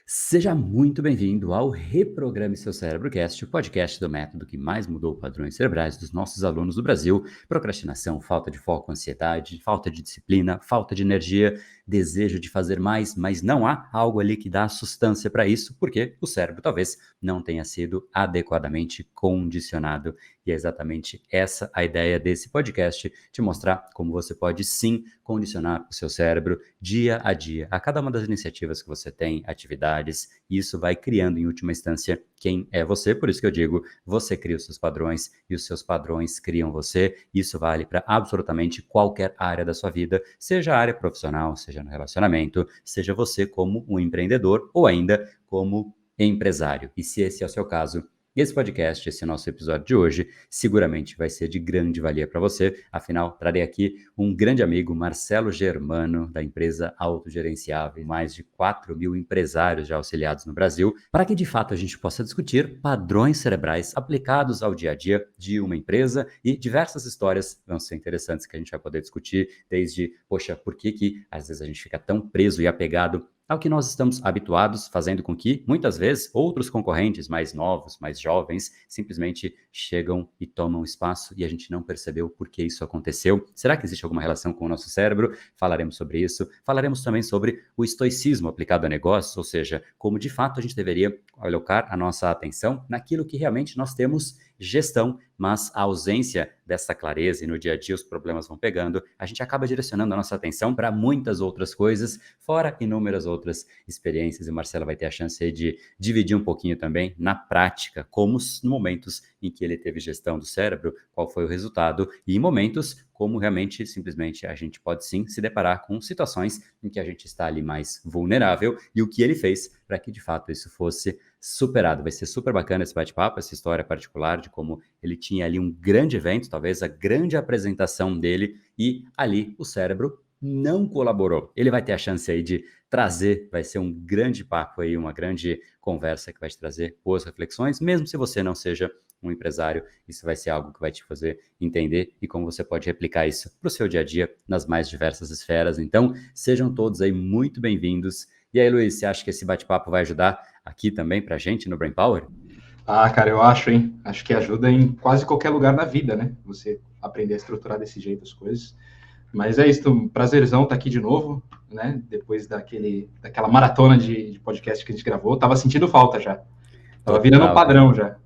Seja muito bem-vindo ao Reprograme Seu Cérebrocast, o podcast do método que mais mudou padrões cerebrais dos nossos alunos do Brasil. Procrastinação, falta de foco, ansiedade, falta de disciplina, falta de energia, desejo de fazer mais, mas não há algo ali que dá sustância para isso, porque o cérebro talvez não tenha sido adequadamente condicionado. E é exatamente essa a ideia desse podcast, te mostrar como você pode sim condicionar o seu cérebro dia a dia, a cada uma das iniciativas que você tem, atividades, e isso vai criando em última instância quem é você. Por isso que eu digo, você cria os seus padrões e os seus padrões criam você. Isso vale para absolutamente qualquer área da sua vida, seja a área profissional, seja no relacionamento, seja você como um empreendedor ou ainda como empresário. E se esse é o seu caso, esse podcast, esse nosso episódio de hoje, seguramente vai ser de grande valia para você. Afinal, trarei aqui um grande amigo, Marcelo Germano, da empresa Autogerenciável, mais de 4.000 empresários já auxiliados no Brasil, para que de fato a gente possa discutir padrões cerebrais aplicados ao dia a dia de uma empresa e diversas histórias vão ser interessantes que a gente vai poder discutir, desde, poxa, por que às vezes a gente fica tão preso e apegado ao que nós estamos habituados, fazendo com que, muitas vezes, outros concorrentes mais novos, mais jovens, simplesmente chegam e tomam espaço e a gente não percebeu por que isso aconteceu. Será que existe alguma relação com o nosso cérebro? Falaremos sobre isso. Falaremos também sobre o estoicismo aplicado a negócios, ou seja, como de fato a gente deveria alocar a nossa atenção naquilo que realmente nós temos gestão, mas a ausência dessa clareza e no dia a dia os problemas vão pegando, a gente acaba direcionando a nossa atenção para muitas outras coisas, fora inúmeras outras experiências, e o Marcelo vai ter a chance aí de dividir um pouquinho também na prática, como os momentos em que ele teve gestão do cérebro, qual foi o resultado, e em momentos como realmente, simplesmente, a gente pode sim se deparar com situações em que a gente está ali mais vulnerável, e o que ele fez para que de fato isso fosse superado. Vai ser super bacana esse bate-papo, essa história particular de como ele tinha ali um grande evento, talvez a grande apresentação dele, e ali o cérebro não colaborou. Ele vai ter a chance aí de trazer, vai ser um grande papo aí, uma grande conversa que vai te trazer boas reflexões, mesmo se você não seja um empresário, isso vai ser algo que vai te fazer entender e como você pode replicar isso para o seu dia a dia nas mais diversas esferas. Então, sejam todos aí muito bem-vindos. E aí, Luiz, você acha que esse bate-papo vai ajudar aqui também para a gente no Brain Power? Ah, cara, eu acho, hein? Acho que ajuda em quase qualquer lugar da vida, né? Você aprender a estruturar desse jeito as coisas. Mas é isso, um prazerzão estar aqui de novo, né? Depois daquela maratona de podcast que a gente gravou. Tava sentindo falta já. Tava virando um Total, padrão já.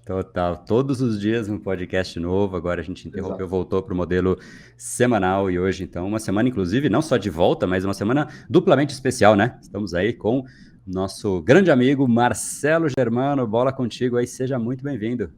total. Todos os dias um podcast novo. Agora a gente interrompeu, Exato. voltou para o modelo semanal e hoje, então, uma semana, inclusive, não só de volta, mas uma semana duplamente especial, né? Estamos aí com nosso grande amigo Marcelo Germano. Bola contigo aí, seja muito bem-vindo.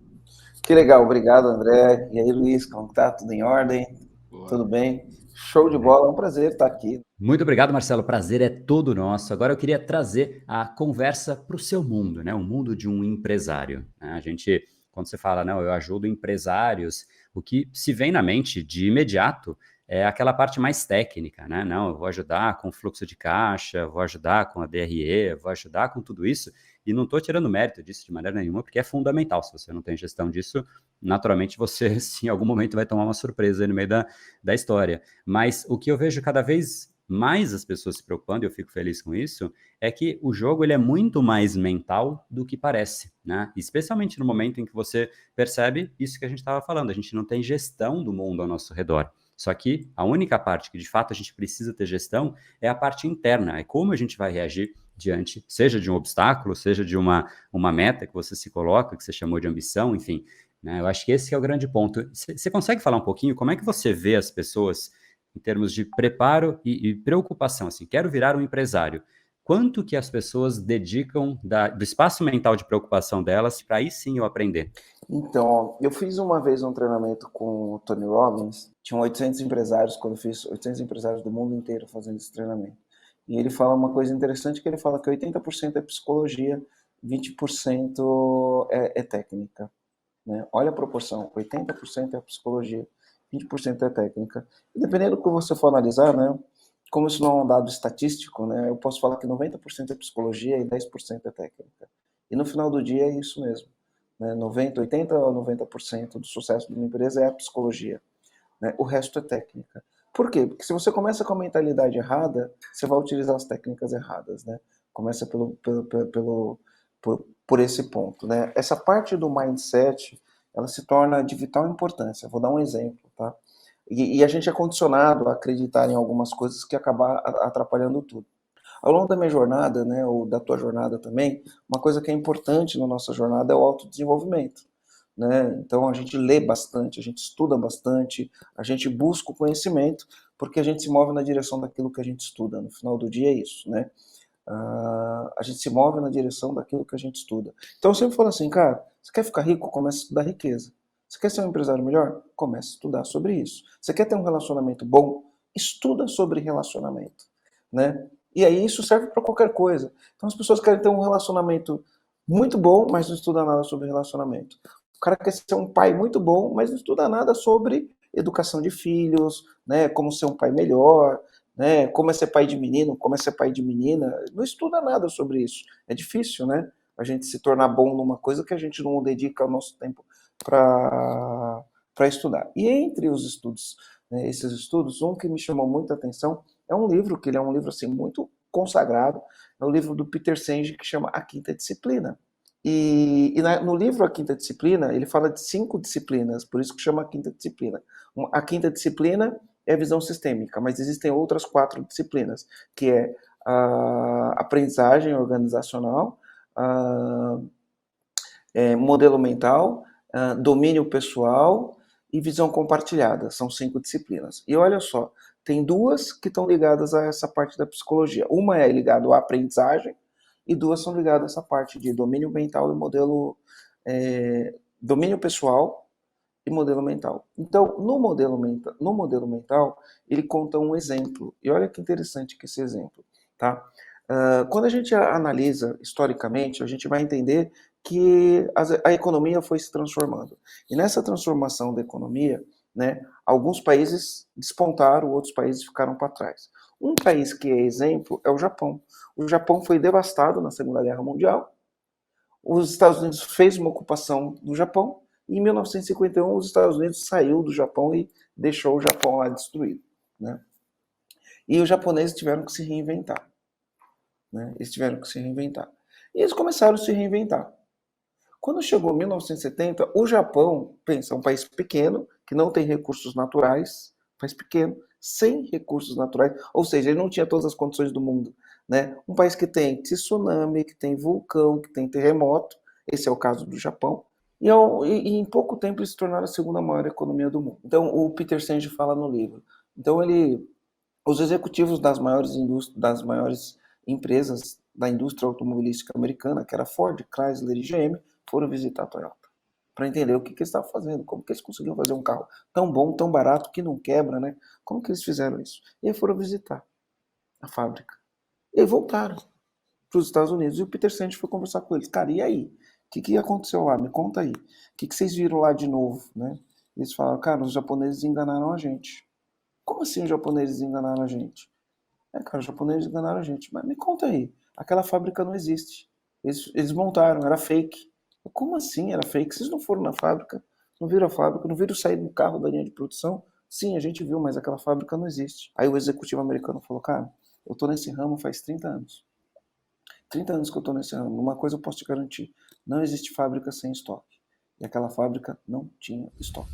Que legal, obrigado, André. E aí, Luiz, como tá? Tudo em ordem? Boa. Tudo bem? Show de bola, é um prazer estar aqui. Muito obrigado, Marcelo. O prazer é todo nosso. Agora eu queria trazer a conversa para o seu mundo, né? O mundo de um empresário, né? A gente, quando você fala, não, eu ajudo empresários, o que se vem na mente de imediato é aquela parte mais técnica, né? Não, eu vou ajudar com fluxo de caixa, vou ajudar com a DRE, vou ajudar com tudo isso. E não estou tirando mérito disso de maneira nenhuma, porque é fundamental. Se você não tem gestão disso, naturalmente você, sim, em algum momento vai tomar uma surpresa aí no meio da história. Mas o que eu vejo cada vez mais as pessoas se preocupando, e eu fico feliz com isso, é que o jogo ele é muito mais mental do que parece, né? Especialmente no momento em que você percebe isso que a gente estava falando, a gente não tem gestão do mundo ao nosso redor. Só que a única parte que de fato a gente precisa ter gestão é a parte interna, é como a gente vai reagir diante, seja de um obstáculo, seja de uma meta que você se coloca, que você chamou de ambição, enfim. Né? Eu acho que esse que é o grande ponto. Você consegue falar um pouquinho como é que você vê as pessoas em termos de preparo e preocupação, assim, quero virar um empresário. Quanto que as pessoas dedicam do espaço mental de preocupação delas para aí sim eu aprender? Então, ó, eu fiz uma vez um treinamento com o Tony Robbins. Tinham 800 empresários, quando eu fiz 800 empresários do mundo inteiro fazendo esse treinamento. E ele fala uma coisa interessante, que ele fala que 80% é psicologia, 20% é técnica. Né? Olha a proporção, 80% é psicologia, 20% é técnica. E dependendo do que você for analisar, né, como isso não é um dado estatístico, né, eu posso falar que 90% é psicologia e 10% é técnica. E no final do dia é isso mesmo. Né, 80 ou 90% do sucesso de uma empresa é a psicologia. Né, o resto é técnica. Por quê? Porque se você começa com a mentalidade errada, você vai utilizar as técnicas erradas. Né? Começa por esse ponto, né? Essa parte do mindset, ela se torna de vital importância. Vou dar um exemplo, tá? E a gente é condicionado a acreditar em algumas coisas que acabam atrapalhando tudo. Ao longo da minha jornada, né, ou da tua jornada também, uma coisa que é importante na nossa jornada é o autodesenvolvimento, né? Então a gente lê bastante, a gente estuda bastante, a gente busca o conhecimento, porque a gente se move na direção daquilo que a gente estuda. No final do dia é isso, né? A gente se move na direção daquilo que a gente estuda. Então eu sempre falo assim, cara, você quer ficar rico? Comece a estudar riqueza. Você quer ser um empresário melhor? Comece a estudar sobre isso. Você quer ter um relacionamento bom? Estuda sobre relacionamento, né? E aí isso serve para qualquer coisa. Então as pessoas querem ter um relacionamento muito bom, mas não estuda nada sobre relacionamento. O cara quer ser um pai muito bom, mas não estuda nada sobre educação de filhos, né? Como ser um pai melhor, né? Como é ser pai de menino, como é ser pai de menina. Não estuda nada sobre isso. É difícil, né? A gente se tornar bom numa coisa que a gente não dedica o nosso tempo para estudar. E entre os estudos, né, esses estudos, um que me chamou muita atenção é um livro, que ele é um livro assim, muito consagrado, é o livro do Peter Senge, que chama A Quinta Disciplina. No livro A Quinta Disciplina, ele fala de 5 disciplinas, por isso que chama A Quinta Disciplina. A quinta disciplina é a visão sistêmica, mas existem outras 4 disciplinas, que é a aprendizagem organizacional, modelo mental, domínio pessoal e visão compartilhada. São 5 disciplinas. E olha só, tem 2 que estão ligadas a essa parte da psicologia. Uma é ligada à aprendizagem e 2 são ligadas a essa parte de domínio mental e domínio pessoal e modelo mental. Então, no modelo mental, ele conta um exemplo. E olha que interessante que esse exemplo, tá? Quando a gente analisa historicamente, a gente vai entender que a economia foi se transformando. E nessa transformação da economia, né, alguns países despontaram, outros países ficaram para trás. Um país que é exemplo é o Japão. O Japão foi devastado na Segunda Guerra Mundial. Os Estados Unidos fez uma ocupação do Japão. E em 1951, os Estados Unidos saiu do Japão e deixou o Japão lá destruído, né? E os japoneses tiveram que se reinventar, né? Eles tiveram que se reinventar. E eles começaram a se reinventar. Quando chegou 1970, o Japão, pensa, é um país pequeno, que não tem recursos naturais, país pequeno, sem recursos naturais, ou seja, ele não tinha todas as condições do mundo, né? Um país que tem tsunami, que tem vulcão, que tem terremoto, esse é o caso do Japão, e em pouco tempo eles se tornaram a segunda maior economia do mundo. Então, o Peter Senge fala no livro. Então, os executivos das maiores empresas da indústria automobilística americana, que era Ford, Chrysler e GM, foram visitar a Toyota para entender o que eles estavam fazendo, como que eles conseguiam fazer um carro tão bom, tão barato, que não quebra, né? Como que eles fizeram isso? E aí foram visitar a fábrica. E aí voltaram para os Estados Unidos e o Peter Senge foi conversar com eles. Cara, e aí? O que aconteceu lá? Me conta aí. O que vocês viram lá de novo, né? E eles falaram, cara, os japoneses enganaram a gente. Como assim os japoneses enganaram a gente? Cara, os japoneses enganaram a gente. Mas me conta aí. Aquela fábrica não existe. Eles montaram, era fake. Como assim era fake? Vocês não foram na fábrica? Não viram a fábrica? Não viram sair do carro da linha de produção? Sim, a gente viu, mas aquela fábrica não existe. Aí o executivo americano falou, cara, eu tô nesse ramo faz 30 anos. 30 anos que eu tô nesse ramo. Uma coisa eu posso te garantir. Não existe fábrica sem estoque. E aquela fábrica não tinha estoque.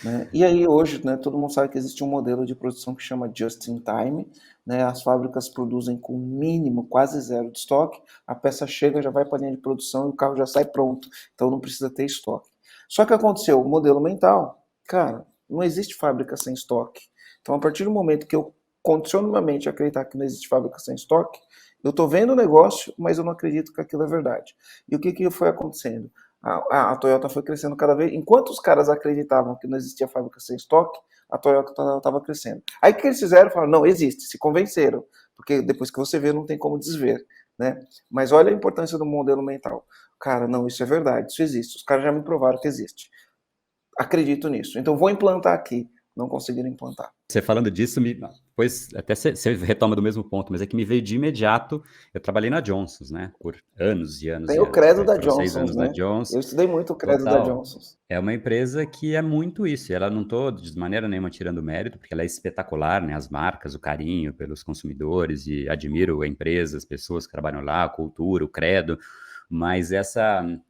Né? E aí hoje, né, todo mundo sabe que existe um modelo de produção que chama just in time, né? As fábricas produzem com mínimo, quase zero de estoque, a peça chega, já vai para a linha de produção e o carro já sai pronto, então não precisa ter estoque. Só que aconteceu o modelo mental, cara, não existe fábrica sem estoque. Então a partir do momento que eu condiciono minha mente a acreditar que não existe fábrica sem estoque, eu estou vendo o negócio, mas eu não acredito que aquilo é verdade. E o que foi acontecendo? A Toyota foi crescendo cada vez. Enquanto os caras acreditavam que não existia fábrica sem estoque, a Toyota estava crescendo. Aí o que eles fizeram? Falaram, não, existe, se convenceram. Porque depois que você vê, não tem como desver. Né? Mas olha a importância do modelo mental. Cara, não, isso é verdade, isso existe. Os caras já me provaram que existe. Acredito nisso. Então vou implantar aqui. Não conseguiram implantar. Você falando disso, depois até você retoma do mesmo ponto, mas é que me veio de imediato, eu trabalhei na Johnson's, né, por anos e anos Tem e o anos, credo da foram 6 Johnson's, anos na né? Johnson's, Eu estudei muito o credo da total. Johnson's. É uma empresa que é muito isso, e ela não estou de maneira nenhuma tirando mérito, porque ela é espetacular, né, as marcas, o carinho pelos consumidores, e admiro a empresa, as pessoas que trabalham lá, a cultura, o credo, mas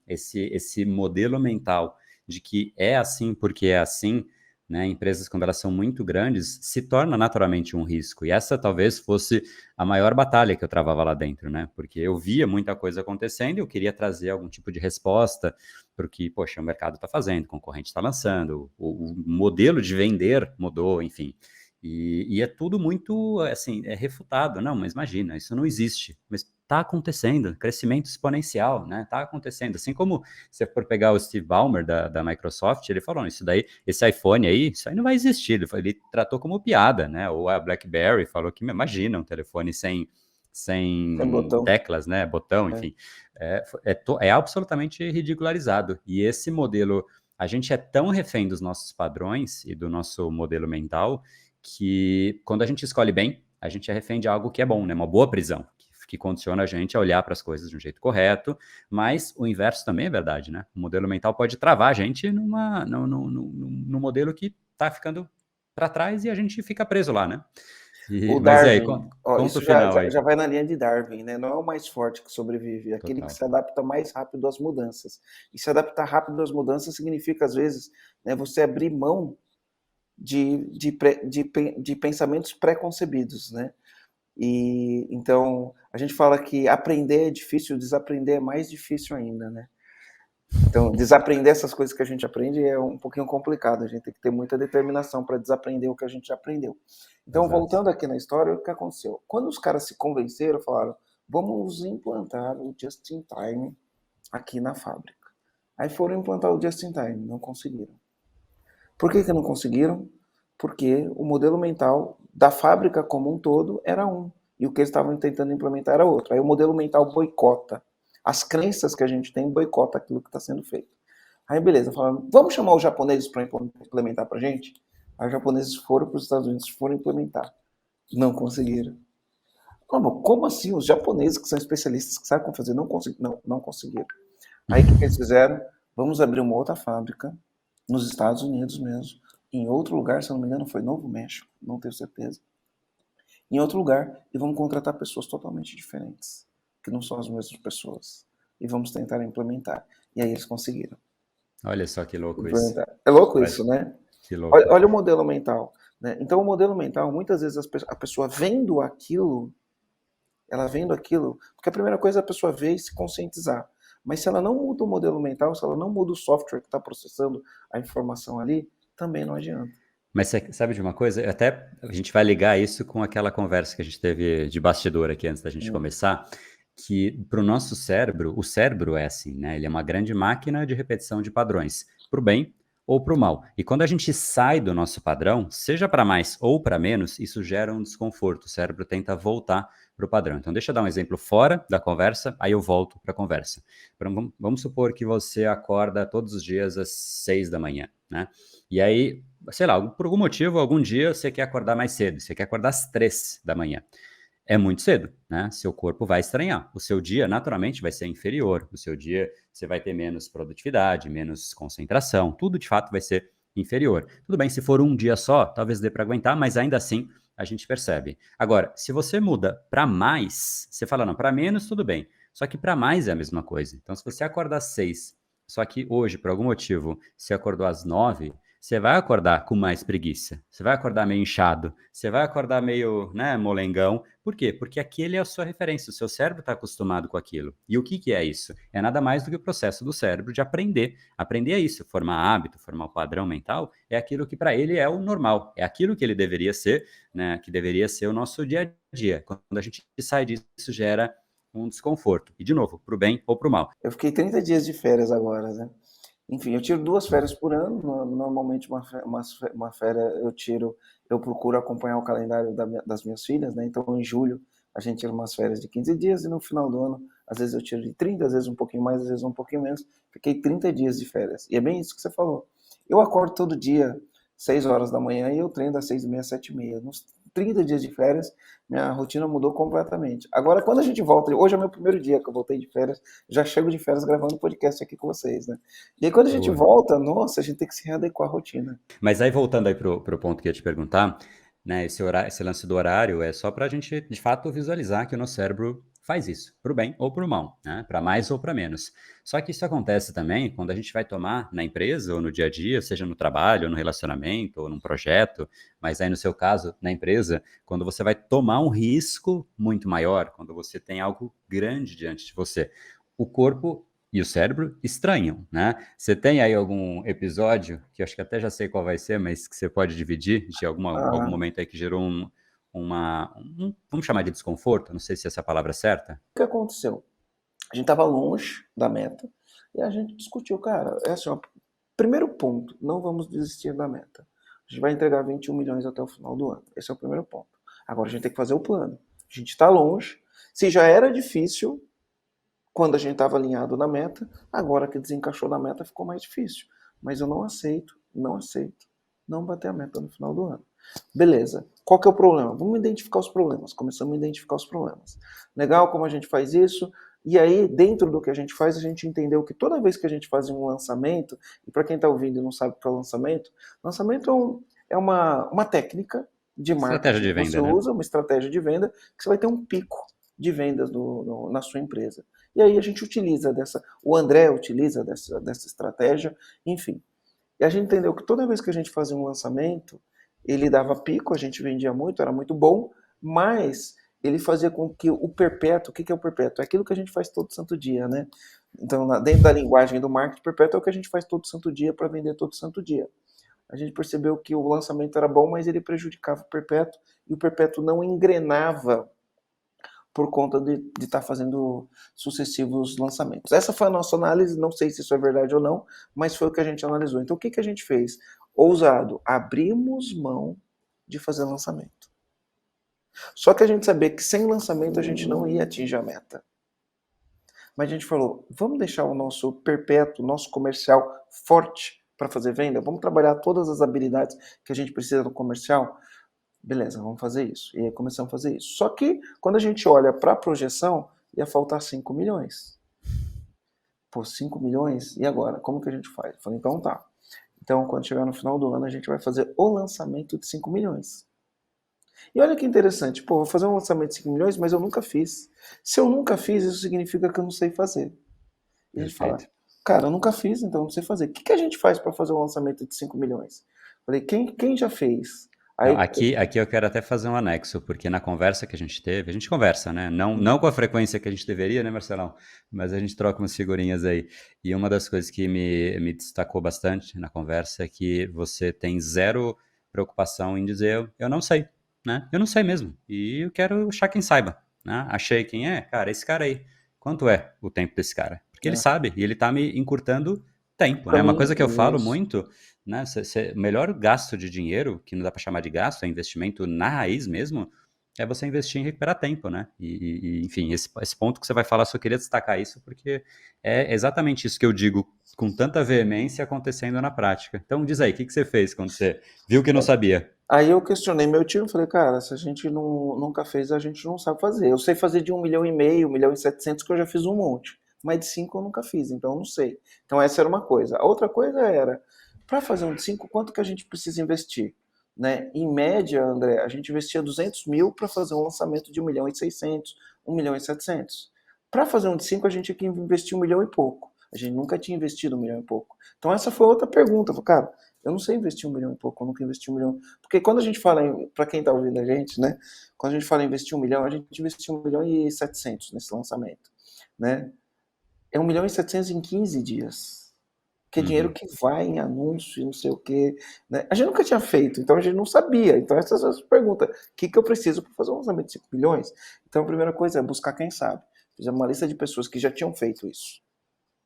esse modelo mental de que é assim porque é assim, né, empresas quando elas são muito grandes, se torna naturalmente um risco. E essa talvez fosse a maior batalha que eu travava lá dentro, né? Porque eu via muita coisa acontecendo e eu queria trazer algum tipo de resposta para o que, poxa, o mercado está fazendo, o concorrente está lançando, o modelo de vender mudou, enfim. E é tudo muito, assim, é refutado. Não, mas imagina, isso não existe. Mas está acontecendo, crescimento exponencial, né? Está acontecendo. Assim como se for pegar o Steve Ballmer da Microsoft, ele falou, isso daí, esse iPhone aí, isso aí não vai existir. Ele tratou como piada, né? Ou a BlackBerry falou que, imagina, um telefone sem Tem botão. teclas, né? Botão, É. enfim. É absolutamente ridicularizado. E esse modelo, a gente é tão refém dos nossos padrões e do nosso modelo mental que quando a gente escolhe bem, a gente é refém de algo que é bom, né? Uma boa prisão, que condiciona a gente a olhar para as coisas de um jeito correto, mas o inverso também é verdade, né? O modelo mental pode travar a gente num modelo que está ficando para trás e a gente fica preso lá, né? O Mas e aí, Darwin, ó, conta isso o já, final já, aí. já vai na linha de Darwin, né? Não é o mais forte que sobrevive, é aquele que Total. se adapta mais rápido às mudanças. E se adaptar rápido às mudanças significa, às vezes, né, você abrir mão de pensamentos pré-concebidos, né? E então a gente fala que aprender é difícil, desaprender é mais difícil ainda, né? Então, desaprender essas coisas que a gente aprende é um pouquinho complicado. A gente tem que ter muita determinação para desaprender o que a gente já aprendeu. Então, Exato. voltando aqui na história, o que aconteceu? Quando os caras se convenceram, falaram: vamos implantar o Just in Time aqui na fábrica. Aí foram implantar o Just in Time, não conseguiram. Por que não conseguiram? Porque o modelo mental da fábrica como um todo era um, e o que eles estavam tentando implementar era outro. Aí o modelo mental boicota. As crenças que a gente tem boicota aquilo que está sendo feito. Aí beleza, falaram, vamos chamar os japoneses para implementar para a gente? Aí os japoneses foram para os Estados Unidos, foram implementar. Não conseguiram. Como assim? Os japoneses que são especialistas, que sabem como fazer, não conseguiram. Aí o que eles fizeram? Vamos abrir uma outra fábrica, nos Estados Unidos mesmo, em outro lugar, se eu não me engano foi Novo México, não tenho certeza. Em outro lugar, e vamos contratar pessoas totalmente diferentes, que não são as mesmas pessoas. E vamos tentar implementar. E aí eles conseguiram. Olha só que louco isso. Implementar. É louco Olha, isso, né? que louco. Olha o modelo mental. Né? Então, o modelo mental, muitas vezes a pessoa vendo aquilo, porque a primeira coisa é a pessoa ver e se conscientizar. Mas se ela não muda o modelo mental, se ela não muda o software que está processando a informação ali, também não adianta. Mas você sabe de uma coisa? Até a gente vai ligar isso com aquela conversa que a gente teve de bastidor aqui antes da gente começar, que para o nosso cérebro, o cérebro é assim, né? Ele é uma grande máquina de repetição de padrões, para o bem ou para o mal. E quando a gente sai do nosso padrão, seja para mais ou para menos, isso gera um desconforto. O cérebro tenta voltar para o padrão. Então, deixa eu dar um exemplo fora da conversa, aí eu volto para a conversa. Vamos supor que você acorda todos os dias às 6 da manhã, né? E aí, sei lá, por algum motivo, algum dia você quer acordar mais cedo, você quer acordar às 3 da manhã. É muito cedo, né? Seu corpo vai estranhar. O seu dia, naturalmente, vai ser inferior. O seu dia, você vai ter menos produtividade, menos concentração. Tudo, de fato, vai ser inferior. Tudo bem, se for um dia só, talvez dê para aguentar, mas ainda assim a gente percebe. Agora, se você muda para mais, você fala, não, para menos, tudo bem. Só que para mais é a mesma coisa. Então, se você acordar às 6, só que hoje, por algum motivo, você acordou às 9, você vai acordar com mais preguiça, você vai acordar meio inchado, você vai acordar meio, né, molengão. Por quê? Porque aquele é a sua referência, o seu cérebro está acostumado com aquilo. E o que, que é isso? É nada mais do que o processo do cérebro de aprender. Aprender é isso, formar hábito, formar um padrão mental, é aquilo que para ele é o normal, é aquilo que ele deveria ser, né, que deveria ser o nosso dia a dia. Quando a gente sai disso, isso gera um desconforto. E, de novo, para o bem ou para o mal. Eu fiquei 30 dias de férias agora, né? Enfim, eu tiro 2 férias por ano. Normalmente uma férias eu procuro acompanhar o calendário das minhas filhas, né? Então em julho a gente tira umas férias de 15 dias e no final do ano, às vezes eu tiro de 30, às vezes um pouquinho mais, às vezes um pouquinho menos. Fiquei 30 dias de férias. E é bem isso que você falou. Eu acordo todo dia, 6 horas da manhã, e eu treino das 6h30 às 7h30. 30 dias de férias, minha rotina mudou completamente. Agora, quando a gente volta, hoje é meu primeiro dia que eu voltei de férias, já chego de férias gravando podcast aqui com vocês, né? E aí, quando a gente Boa. volta, nossa, a gente tem que se readequar à rotina. Mas aí, voltando aí pro ponto que eu ia te perguntar, né, esse lance do horário é só para a gente, de fato, visualizar que o nosso cérebro faz isso, para o bem ou para o mal, né, para mais ou para menos. Só que isso acontece também quando a gente vai tomar na empresa ou no dia a dia, seja no trabalho, ou no relacionamento, ou num projeto, mas aí no seu caso, na empresa, quando você vai tomar um risco muito maior, quando você tem algo grande diante de você. O corpo e o cérebro estranham, né? Você tem aí algum episódio, que eu acho que até já sei qual vai ser, mas que você pode dividir, de algum Ah, momento aí que gerou vamos chamar de desconforto, não sei se essa é a palavra certa. o que aconteceu? A gente estava longe da meta e a gente discutiu, cara, é assim, ó, primeiro ponto, não vamos desistir da meta. A gente vai entregar 21 milhões até o final do ano. Esse é o primeiro ponto. Agora a gente tem que fazer o plano. A gente está longe. Se já era difícil quando a gente estava alinhado na meta, agora que desencaixou na meta ficou mais difícil. Mas eu não aceito não bater a meta no final do ano. Beleza. Qual que é o problema? Vamos identificar os problemas. Começamos a identificar os problemas. Legal como a gente faz isso. E aí, dentro do que a gente faz, a gente entendeu que toda vez que a gente faz um lançamento, e para quem está ouvindo e não sabe o que é lançamento é uma técnica de Estratégia marketing de que você venda, né? usa, uma estratégia de venda, que você vai ter um pico de vendas na sua empresa. E aí a gente utiliza o André utiliza dessa estratégia, enfim. E a gente entendeu que toda vez que a gente fazia um lançamento, ele dava pico, a gente vendia muito, era muito bom, mas ele fazia com que o perpétuo, o que é o perpétuo? É aquilo que a gente faz todo santo dia, né? Então, dentro da linguagem do marketing, perpétuo é o que a gente faz todo santo dia para vender todo santo dia. A gente percebeu que o lançamento era bom, mas ele prejudicava o perpétuo, e o perpétuo não engrenava por conta de estar fazendo sucessivos lançamentos. Essa foi a nossa análise, não sei se isso é verdade ou não, mas foi o que a gente analisou. Então, o que a gente fez? Ousado, abrimos mão de fazer lançamento. Só que a gente sabia que sem lançamento a gente não ia atingir a meta. Mas a gente falou, vamos deixar o nosso perpétuo, nosso comercial forte para fazer venda? Vamos trabalhar todas as habilidades que a gente precisa no comercial? Beleza, vamos fazer isso. E aí começamos a fazer isso. Só que quando a gente olha para a projeção, ia faltar 5 milhões. Pô, 5 milhões? E agora? Como que a gente faz? Eu falei, então tá. Então, quando chegar no final do ano, a gente vai fazer o lançamento de 5 milhões. E olha que interessante, pô, vou fazer um lançamento de 5 milhões, mas eu nunca fiz. Se eu nunca fiz, isso significa que eu não sei fazer. E a gente fala, Perfeito. cara, eu nunca fiz, então eu não sei fazer. O que a gente faz para fazer um lançamento de 5 milhões? Eu falei, quem já fez? Não, Aí, aqui eu quero até fazer um anexo, porque na conversa que a gente teve, a gente conversa, né? Não com a frequência que a gente deveria, né, Marcelão? Mas a gente troca umas figurinhas aí. E uma das coisas que me destacou bastante na conversa é que você tem zero preocupação em dizer eu não sei, né? Eu não sei mesmo. E eu quero achar quem saiba, né? Achei quem é, cara, esse cara aí. Quanto é o tempo desse cara? Porque ele sabe e ele tá me encurtando tempo, né? Uma coisa que eu falo isso. muito, né? O melhor gasto de dinheiro, que não dá para chamar de gasto, é investimento na raiz mesmo, é você investir em recuperar tempo, né? Enfim, esse ponto que você vai falar, só queria destacar isso, porque é exatamente isso que eu digo com tanta veemência acontecendo na prática. Então, diz aí, o que você fez quando você viu que não sabia? Aí eu questionei meu time, falei, cara, se a gente nunca fez, a gente não sabe fazer. Eu sei fazer de 1,5 milhão, 1,7 milhão, que eu já fiz um monte. Mas de 5 eu nunca fiz, então eu não sei. Então essa era uma coisa. A outra coisa era, para fazer um de 5, quanto que a gente precisa investir? Né? Em média, André, a gente investia 200 mil para fazer um lançamento de 1,6 milhão, 1,7 milhão. Para fazer um de 5, a gente tinha que investir 1 milhão e pouco. A gente nunca tinha investido 1 milhão e pouco. Então essa foi outra pergunta. Eu falei, cara, eu não sei investir 1 milhão e pouco, eu nunca investi 1 milhão. Porque quando a gente fala, para quem está ouvindo a gente, né? Quando a gente fala em investir 1 milhão, a gente investiu 1,7 milhão nesse lançamento, né? É 1,7 milhão em 15 dias. Que é dinheiro Uhum. que vai em anúncio e não sei o quê. Né? A gente nunca tinha feito, então a gente não sabia. Então essas são as perguntas. O que eu preciso para fazer um lançamento de 5 milhões? Então a primeira coisa é buscar quem sabe. Fizemos uma lista de pessoas que já tinham feito isso.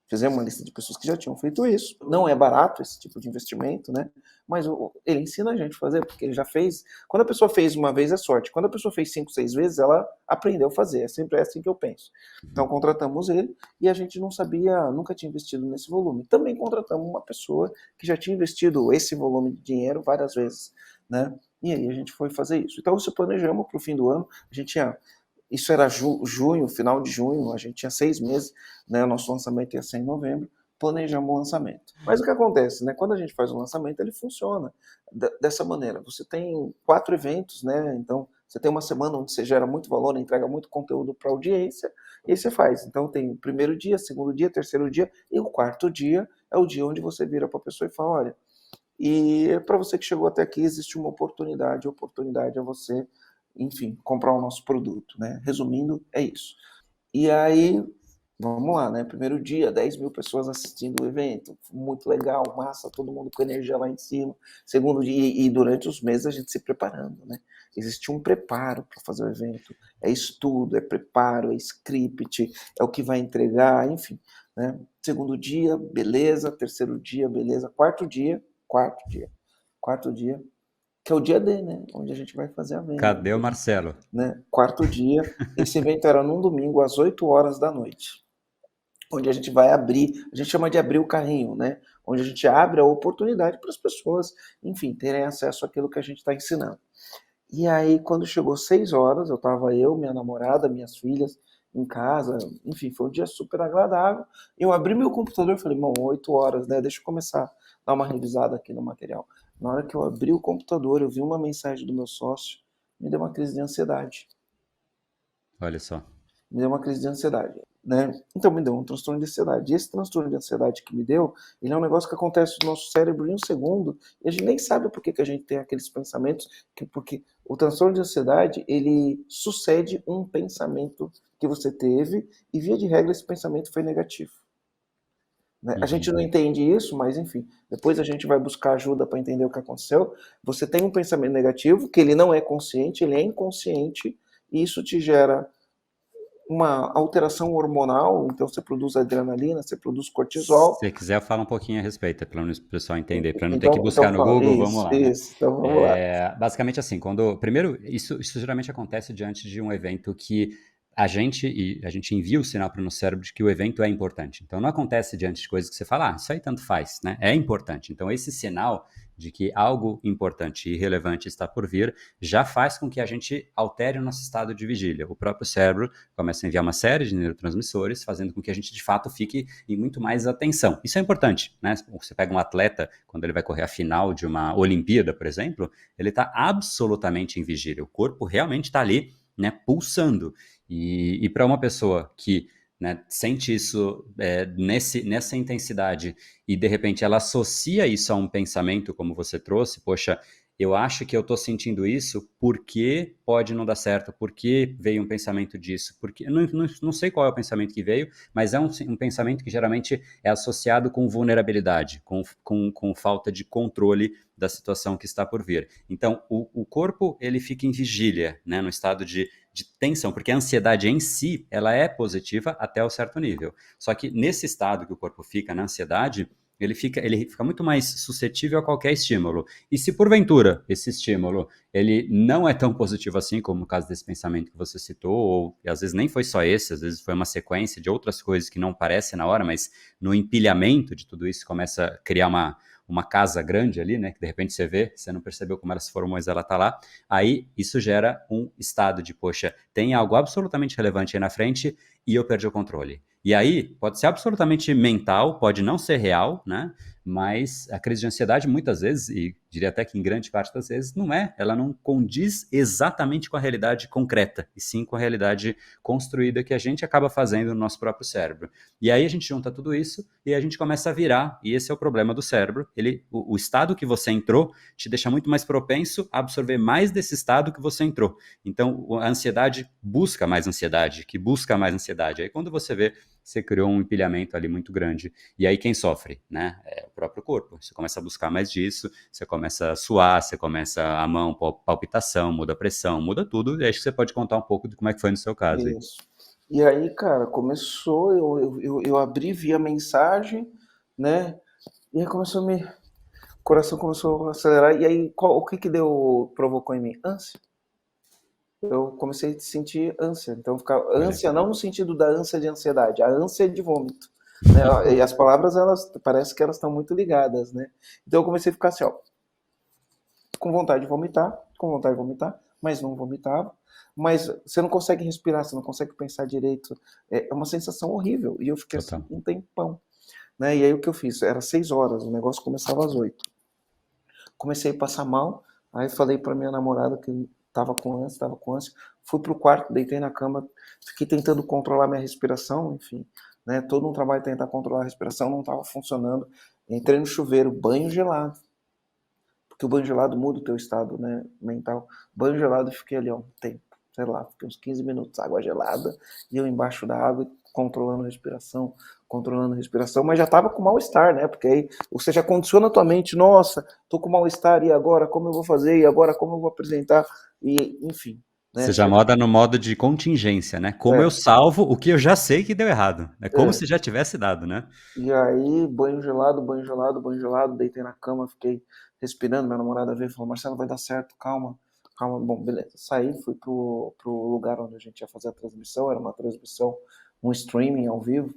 Fizemos uma lista de pessoas que já tinham feito isso. Não é barato esse tipo de investimento, né? Mas ele ensina a gente a fazer, porque ele já fez. Quando a pessoa fez uma vez é sorte. Quando a pessoa fez 5, 6 vezes, ela aprendeu a fazer. É sempre assim que eu penso. Então contratamos ele e a gente não sabia, nunca tinha investido nesse volume. Também contratamos uma pessoa que já tinha investido esse volume de dinheiro várias vezes, né? E aí a gente foi fazer isso. Então, se planejamos para o fim do ano, a gente tinha... Isso era junho, final de junho, a gente tinha 6 meses, né? O nosso lançamento ia ser em novembro, planejamos o lançamento. Mas o que acontece, né? Quando a gente faz o lançamento, ele funciona dessa maneira. Você tem 4 eventos, né? Então, você tem uma semana onde você gera muito valor, entrega muito conteúdo para a audiência, e aí você faz. Então, tem o primeiro dia, segundo dia, terceiro dia, e o quarto dia é o dia onde você vira para a pessoa e fala, olha, e para você que chegou até aqui, existe uma oportunidade. A oportunidade é você, enfim, comprar o nosso produto, né? Resumindo, é isso. E aí, vamos lá, né? Primeiro dia, 10 mil pessoas assistindo o evento, muito legal, massa, todo mundo com energia lá em cima. Segundo dia, e durante os meses a gente se preparando, né? Existe um preparo para fazer o evento. É estudo, é preparo, é script, é o que vai entregar, enfim, né? Segundo dia, beleza. Terceiro dia, beleza. Quarto dia, que é o dia D, né? Onde a gente vai fazer a venda. Cadê o Marcelo? Né? Quarto dia, esse evento era num domingo às 8 horas da noite, onde a gente vai abrir, a gente chama de abrir o carrinho, né? Onde a gente abre a oportunidade para as pessoas, enfim, terem acesso àquilo que a gente está ensinando. E aí, quando chegou 6 horas, eu estava minha namorada, minhas filhas em casa, enfim, foi um dia super agradável. Eu abri meu computador e falei, bom, 8 horas, né? Deixa eu começar a dar uma revisada aqui no material. Na hora que eu abri o computador, eu vi uma mensagem do meu sócio, me deu uma crise de ansiedade. Olha só. Me deu uma crise de ansiedade, né? Então me deu um transtorno de ansiedade. E esse transtorno de ansiedade que me deu, ele é um negócio que acontece no nosso cérebro em um segundo, e a gente nem sabe por que a gente tem aqueles pensamentos, porque o transtorno de ansiedade, ele sucede um pensamento que você teve, e via de regra esse pensamento foi negativo. Né? A gente não entende isso, mas enfim, depois a gente vai buscar ajuda para entender o que aconteceu. Você tem um pensamento negativo, que ele não é consciente, ele é inconsciente, e isso te gera uma alteração hormonal, então você produz adrenalina, você produz cortisol. Se você quiser, fala um pouquinho a respeito, para o pessoal entender, para não ter que Então buscar no fala, Google, vamos lá, né? então vamos lá. Basicamente assim, primeiro, isso geralmente acontece diante de um evento que a gente envia o sinal para o nosso cérebro de que o evento é importante. Então não acontece diante de coisas que você fala, isso aí tanto faz, né? É importante. Então esse sinal de que algo importante e relevante está por vir já faz com que a gente altere o nosso estado de vigília. O próprio cérebro começa a enviar uma série de neurotransmissores, fazendo com que a gente de fato fique em muito mais atenção. Isso é importante, né? Você pega um atleta, quando ele vai correr a final de uma Olimpíada, por exemplo, ele está absolutamente em vigília. O corpo realmente está ali, né, pulsando. E para uma pessoa que, né, sente isso nessa intensidade e de repente ela associa isso a um pensamento, como você trouxe, poxa, eu acho que eu estou sentindo isso, porque pode não dar certo, porque veio um pensamento disso, porque não sei qual é o pensamento que veio, mas é um pensamento que geralmente é associado com vulnerabilidade, com falta de controle da situação que está por vir. Então, o corpo, ele fica em vigília, né, no estado de tensão, porque a ansiedade em si, ela é positiva até um certo nível. Só que nesse estado que o corpo fica na ansiedade, ele fica muito mais suscetível a qualquer estímulo. E se porventura esse estímulo ele não é tão positivo assim, como no caso desse pensamento que você citou, ou às vezes nem foi só esse, às vezes foi uma sequência de outras coisas que não parecem na hora, mas no empilhamento de tudo isso começa a criar uma casa grande ali, né, que de repente você vê, você não percebeu como ela se formou, mas ela tá lá, aí isso gera um estado de, poxa, tem algo absolutamente relevante aí na frente e eu perdi o controle. E aí, pode ser absolutamente mental, pode não ser real, né? Mas a crise de ansiedade, muitas vezes, e diria até que em grande parte das vezes, ela não condiz exatamente com a realidade concreta, e sim com a realidade construída que a gente acaba fazendo no nosso próprio cérebro. E aí a gente junta tudo isso e a gente começa a virar, e esse é o problema do cérebro. O estado que você entrou te deixa muito mais propenso a absorver mais desse estado que você entrou. Então, a ansiedade busca mais ansiedade, que busca mais ansiedade. Aí quando você vê, você criou um empilhamento ali muito grande. E aí quem sofre, né? É o próprio corpo. Você começa a buscar mais disso, você começa a suar, você começa a mão, palpitação, muda a pressão, muda tudo. E acho que você pode contar um pouco de como é que foi no seu caso. Isso. E aí, cara, começou, eu abri, vi a mensagem, né? E aí o coração começou a acelerar. E aí, o que provocou em mim? Ânsia. Eu comecei a sentir ânsia. Então, ânsia não no sentido da ânsia de ansiedade, a ânsia de vômito. Né? E as palavras, parece que elas estão muito ligadas, né? Então eu comecei a ficar assim, ó, com vontade de vomitar, mas não vomitava. Mas você não consegue respirar, você não consegue pensar direito. É uma sensação horrível. E eu fiquei assim Total. um tempão. Né? E aí o que eu fiz? Era 6 horas, o negócio começava às 8. Comecei a passar mal, aí falei para minha namorada que estava com ânsia, fui pro quarto, deitei na cama, fiquei tentando controlar minha respiração, enfim, né? Todo um trabalho de tentar controlar a respiração não estava funcionando. Entrei no chuveiro, banho gelado, porque o banho gelado muda o teu estado, né, mental. Banho gelado, fiquei ali ó, um tempo, sei lá, fiquei uns 15 minutos, água gelada, e eu embaixo da água, controlando a respiração, mas já estava com mal-estar, né, porque aí você já condiciona a tua mente, nossa, tô com mal-estar, e agora como eu vou fazer, e agora como eu vou apresentar, e enfim, né, Você já moda no modo de contingência, né? Como eu é, salvo o que eu já sei que deu errado. É como é. se já tivesse dado, né? E aí, banho gelado, banho gelado, banho gelado, deitei na cama, fiquei respirando, minha namorada veio e falou, Marcelo, vai dar certo, calma, calma, bom, beleza. Saí, fui pro lugar onde a gente ia fazer a transmissão, era uma transmissão, um streaming ao vivo,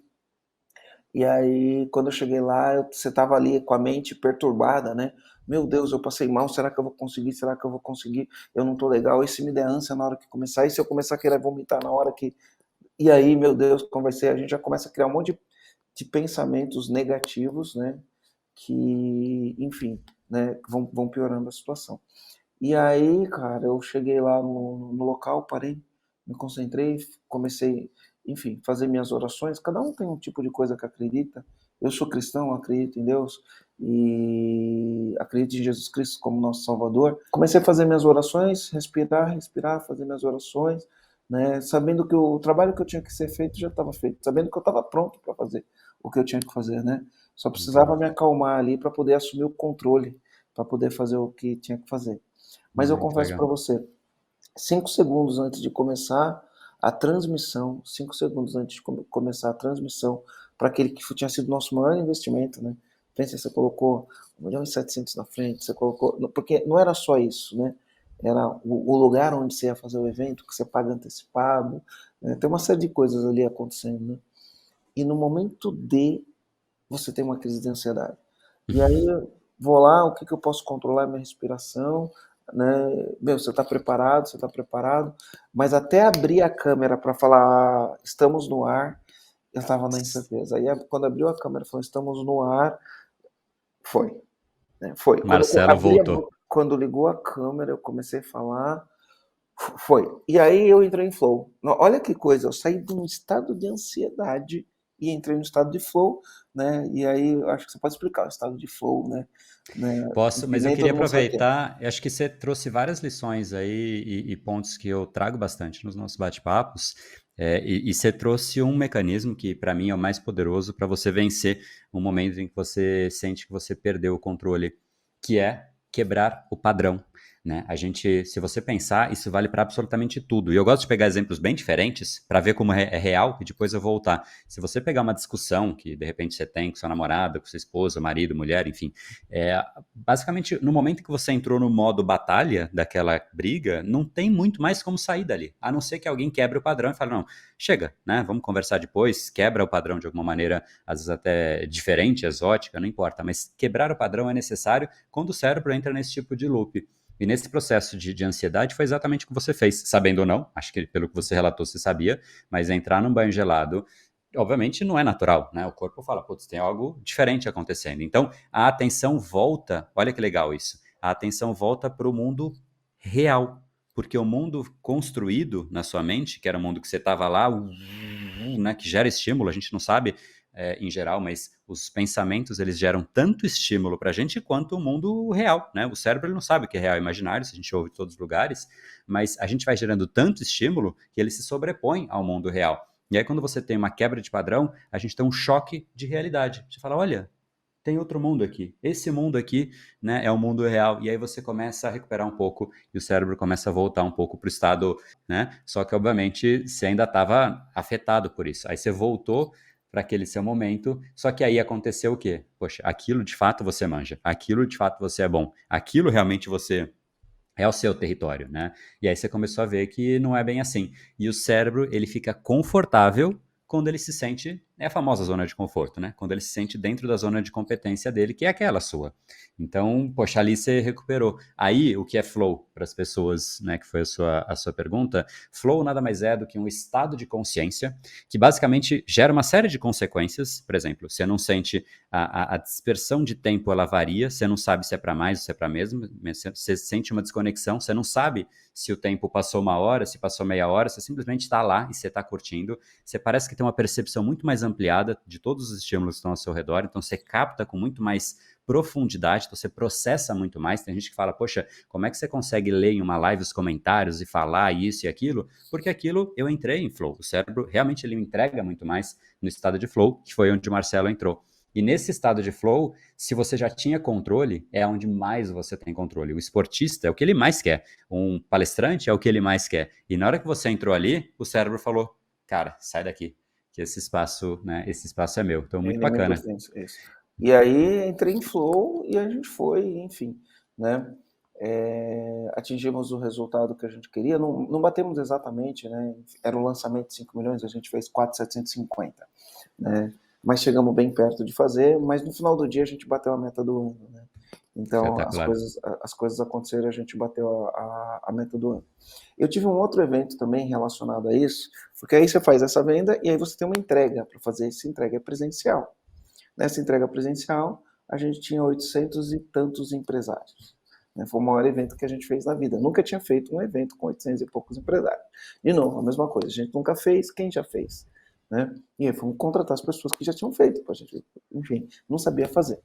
e aí, quando eu cheguei lá, você tava ali com a mente perturbada, né? Meu Deus, eu passei mal, será que eu vou conseguir? Será que eu vou conseguir? Eu não tô legal, e se me der ânsia na hora que começar? E se eu começar a querer vomitar na hora que... E aí, meu Deus, como vai ser? A gente já começa a criar um monte de pensamentos negativos, né? Que, enfim, né? Vão piorando a situação. E aí, cara, eu cheguei lá no local, parei, me concentrei, comecei, enfim, fazer minhas orações. Cada um tem um tipo de coisa que acredita. Eu sou cristão, acredito em Deus e acredito em Jesus Cristo como nosso Salvador. Comecei a fazer minhas orações, respirar, fazer minhas orações, né? Sabendo que o trabalho que eu tinha que ser feito já estava feito, sabendo que eu estava pronto para fazer o que eu tinha que fazer, né? Só precisava Legal. me acalmar ali para poder assumir o controle, para poder fazer o que tinha que fazer. Mas eu Muito confesso legal. para você, 5 segundos antes de começar a transmissão, 5 segundos antes de começar a transmissão, para aquele que tinha sido nosso maior investimento, né? Pensa, você colocou 1.700.000 na frente, você colocou. Porque não era só isso, né? Era o lugar onde você ia fazer o evento, que você paga antecipado, né? Tem uma série de coisas ali acontecendo, né? E no momento de você tem uma crise de ansiedade. E aí eu vou lá, o que, que eu posso controlar? Minha respiração, né? Meu, você está preparado, mas até abrir a câmera para falar, "Ah, estamos no ar", eu estava na incerteza. Aí quando abriu a câmera e falou, estamos no ar, foi, né? Foi. Quando eu Marcelo abri voltou. quando ligou a câmera, eu comecei a falar, foi. E aí eu entrei em flow. Olha que coisa, eu saí de um estado de ansiedade e entrei no estado de flow, né? E aí eu acho que você pode explicar o estado de flow, né? Posso, mas eu Nem queria todo mundo sabe o que é. aproveitar, eu acho que você trouxe várias lições aí e pontos que eu trago bastante nos nossos bate-papos, e você trouxe um mecanismo que para mim é o mais poderoso para você vencer um momento em que você sente que você perdeu o controle, que é quebrar o padrão. Né? A gente, se você pensar, isso vale para absolutamente tudo. E eu gosto de pegar exemplos bem diferentes para ver como é real e depois eu voltar. Se você pegar uma discussão que de repente você tem com sua namorada, com sua esposa, marido, mulher, enfim, basicamente, no momento que você entrou no modo batalha daquela briga, não tem muito mais como sair dali, a não ser que alguém quebre o padrão e fale, não, chega, né, vamos conversar depois, quebra o padrão de alguma maneira, às vezes até diferente, exótica, não importa, mas quebrar o padrão é necessário quando o cérebro entra nesse tipo de loop. E nesse processo de ansiedade foi exatamente o que você fez, sabendo ou não, acho que pelo que você relatou você sabia, mas entrar num banho gelado obviamente não é natural, né? O corpo fala, putz, tem algo diferente acontecendo. Então, a atenção volta, olha que legal isso, a atenção volta para o mundo real, porque o mundo construído na sua mente, que era o mundo que você estava lá, né, que gera estímulo, a gente não sabe em geral, mas os pensamentos, eles geram tanto estímulo para a gente quanto o mundo real, né? O cérebro ele não sabe o que é real e imaginário, se a gente ouve em todos os lugares, mas a gente vai gerando tanto estímulo que ele se sobrepõe ao mundo real. E aí, quando você tem uma quebra de padrão, a gente tem um choque de realidade. Você fala, olha, tem outro mundo aqui. Esse mundo aqui, né, é o mundo real. E aí você começa a recuperar um pouco e o cérebro começa a voltar um pouco para o estado, né? Só que, obviamente, você ainda estava afetado por isso. Aí você voltou para aquele seu momento, só que aí aconteceu o quê? Poxa, aquilo de fato você manja, aquilo de fato você é bom, aquilo realmente você é o seu território, né? E aí você começou a ver que não é bem assim. E o cérebro, ele fica confortável quando ele se sente é a famosa zona de conforto, né? Quando ele se sente dentro da zona de competência dele, que é aquela sua. Então, poxa, ali você recuperou. Aí, o que é flow para as pessoas, né, que foi a sua pergunta, flow nada mais é do que um estado de consciência que basicamente gera uma série de consequências. Por exemplo, você não sente a dispersão de tempo, ela varia, você não sabe se é para mais ou se é para mesmo, você sente uma desconexão, você não sabe se o tempo passou uma hora, se passou meia hora, você simplesmente está lá e você está curtindo. Você parece que tem uma percepção muito mais ampliada de todos os estímulos que estão ao seu redor, então você capta com muito mais profundidade, então você processa muito mais. Tem gente que fala, poxa, como é que você consegue ler em uma live os comentários e falar isso e aquilo? Porque aquilo eu entrei em flow. O cérebro realmente ele me entrega muito mais no estado de flow, que foi onde o Marcelo entrou. E nesse estado de flow, se você já tinha controle, é onde mais você tem controle. O esportista é o que ele mais quer. Um palestrante é o que ele mais quer. E na hora que você entrou ali, o cérebro falou, cara, sai daqui, que esse espaço, né, esse espaço é meu. Então, muito Ele é minha bacana. consciência, isso. E aí entrei em flow e a gente foi, enfim, né? Atingimos o resultado que a gente queria. Não batemos exatamente, né? Era um lançamento de 5 milhões, a gente fez 4,750, né? Mas chegamos bem perto de fazer, mas no final do dia a gente bateu a meta do ano, né? Então Espetacular. as coisas aconteceram e a gente bateu a meta do ano. Eu tive um outro evento também relacionado a isso, porque aí você faz essa venda e aí você tem uma entrega para fazer. Essa entrega é presencial. Nessa entrega presencial, a gente tinha 800 e tantos empresários. Né? Foi o maior evento que a gente fez na vida. Nunca tinha feito um evento com 800 e poucos empresários. De novo, a mesma coisa. A gente nunca fez, quem já fez? Né? E aí fomos contratar as pessoas que já tinham feito. A gente, enfim, não sabia fazer.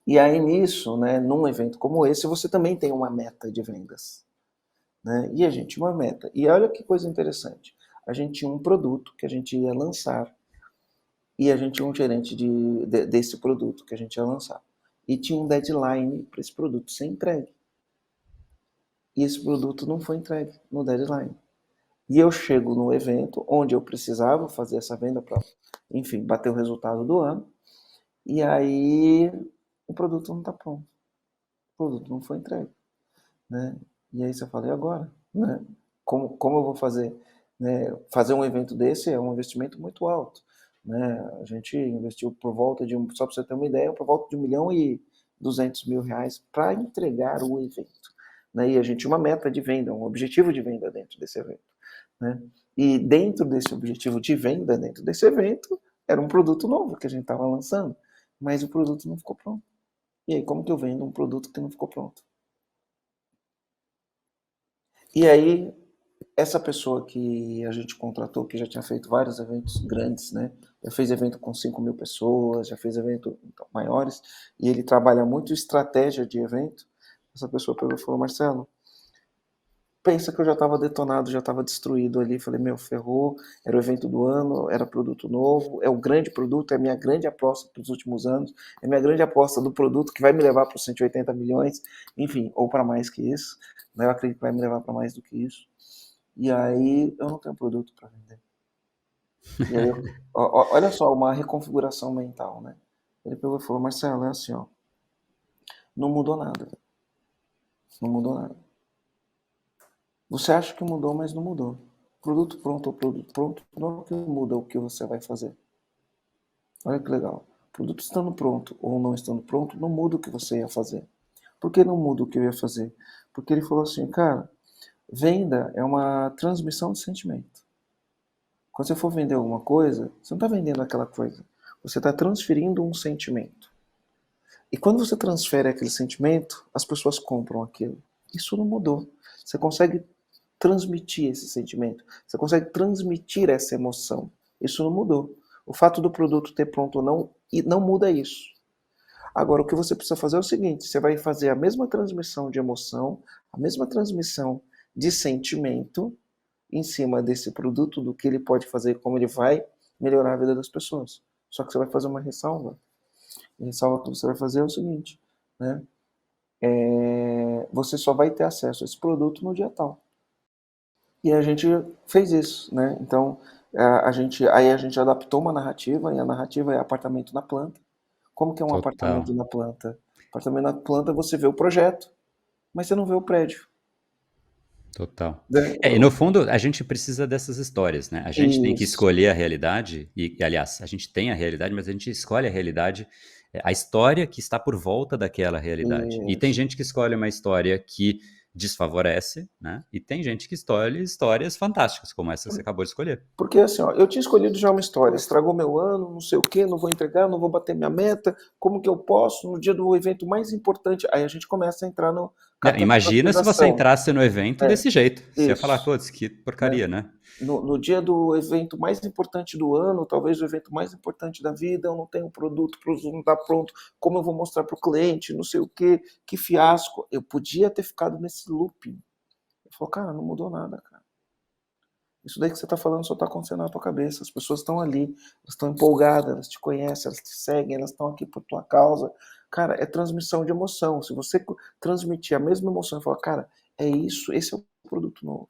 E aí nisso, né, num evento como esse, você também tem uma meta de vendas. Né? E a gente tinha uma meta. E olha que coisa interessante. A gente tinha um produto que a gente ia lançar e a gente tinha um gerente desse produto que a gente ia lançar. E tinha um deadline para esse produto ser entregue. E esse produto não foi entregue no deadline. E eu chego no evento onde eu precisava fazer essa venda para, enfim, bater o resultado do ano. E aí o produto não está pronto. O produto não foi entregue. Né? E aí você fala, e agora? Né? Como eu vou fazer? Né? Fazer um evento desse é um investimento muito alto. Né? A gente investiu por volta de, só para você ter uma ideia, por volta de R$ 1.200.000 para entregar o evento. Né? E a gente tinha uma meta de venda, um objetivo de venda dentro desse evento. Né? E dentro desse objetivo de venda, dentro desse evento, era um produto novo que a gente estava lançando, mas o produto não ficou pronto. E aí, como que eu vendo um produto que não ficou pronto? E aí, essa pessoa que a gente contratou, que já tinha feito vários eventos grandes, né? Já fez evento com 5.000 pessoas, já fez evento maiores, e ele trabalha muito estratégia de evento. Essa pessoa pegou e falou, Marcelo, pensa que eu já estava detonado, já estava destruído ali. Falei, meu, ferrou, era o evento do ano, era produto novo, é o grande produto, é a minha grande aposta para os últimos anos, é a minha grande aposta do produto que vai me levar para os 180 milhões, enfim, ou para mais que isso. Eu acredito que vai me levar para mais do que isso. E aí eu não tenho produto para vender. E aí, olha só, uma reconfiguração mental, né? Ele pegou e falou, Marcelo, é assim, ó, não mudou nada. Não mudou nada. Você acha que mudou, mas não mudou. Produto pronto ou produto pronto não é o que muda o que você vai fazer. Olha que legal. Produto estando pronto ou não estando pronto não muda o que você ia fazer. Por que não muda o que eu ia fazer? Porque ele falou assim, cara, venda é uma transmissão de sentimento. Quando você for vender alguma coisa, você não está vendendo aquela coisa. Você está transferindo um sentimento. E quando você transfere aquele sentimento, as pessoas compram aquilo. Isso não mudou. Você consegue transmitir esse sentimento. Você consegue transmitir essa emoção. Isso não mudou. O fato do produto ter pronto ou não, não muda isso. Agora, o que você precisa fazer é o seguinte, você vai fazer a mesma transmissão de emoção, a mesma transmissão de sentimento em cima desse produto, do que ele pode fazer, como ele vai melhorar a vida das pessoas. Só que você vai fazer uma ressalva. A ressalva que você vai fazer é o seguinte, né? Você só vai ter acesso a esse produto no dia tal. E a gente fez isso, né? Então, aí a gente adaptou uma narrativa, e a narrativa é apartamento na planta. Como que é um apartamento Total. na planta? Apartamento na planta você vê o projeto, mas você não vê o prédio. Total. Né? E no fundo, a gente precisa dessas histórias, né? A gente tem que Isso. escolher a realidade, aliás, a gente tem a realidade, mas a gente escolhe a realidade, a história que está por volta daquela realidade. E tem Isso. gente que escolhe uma história que desfavorece, né? E tem gente que escolhe histórias fantásticas, como essa que você acabou de escolher. Porque assim, ó, eu tinha escolhido já uma história, estragou meu ano, não sei o quê, não vou entregar, não vou bater minha meta, como que eu posso no dia do evento mais importante? Aí a gente começa a entrar no Não, imagina se você catastrofização. entrasse no evento É, desse jeito. Você ia falar, isso, putz, que né? porcaria, né? No dia do evento mais importante do ano, talvez o evento mais importante da vida, eu não tenho produto, o produto não está pronto, como eu vou mostrar para o cliente, não sei o quê, que fiasco. Eu podia ter ficado nesse looping. Eu falo, cara, não mudou nada, cara. Isso daí que você está falando só está acontecendo na tua cabeça. As pessoas estão ali, elas estão empolgadas, elas te conhecem, elas te seguem, elas estão aqui por tua causa. Cara, é transmissão de emoção. Se você transmitir a mesma emoção e falar, cara, é isso, esse é o produto novo.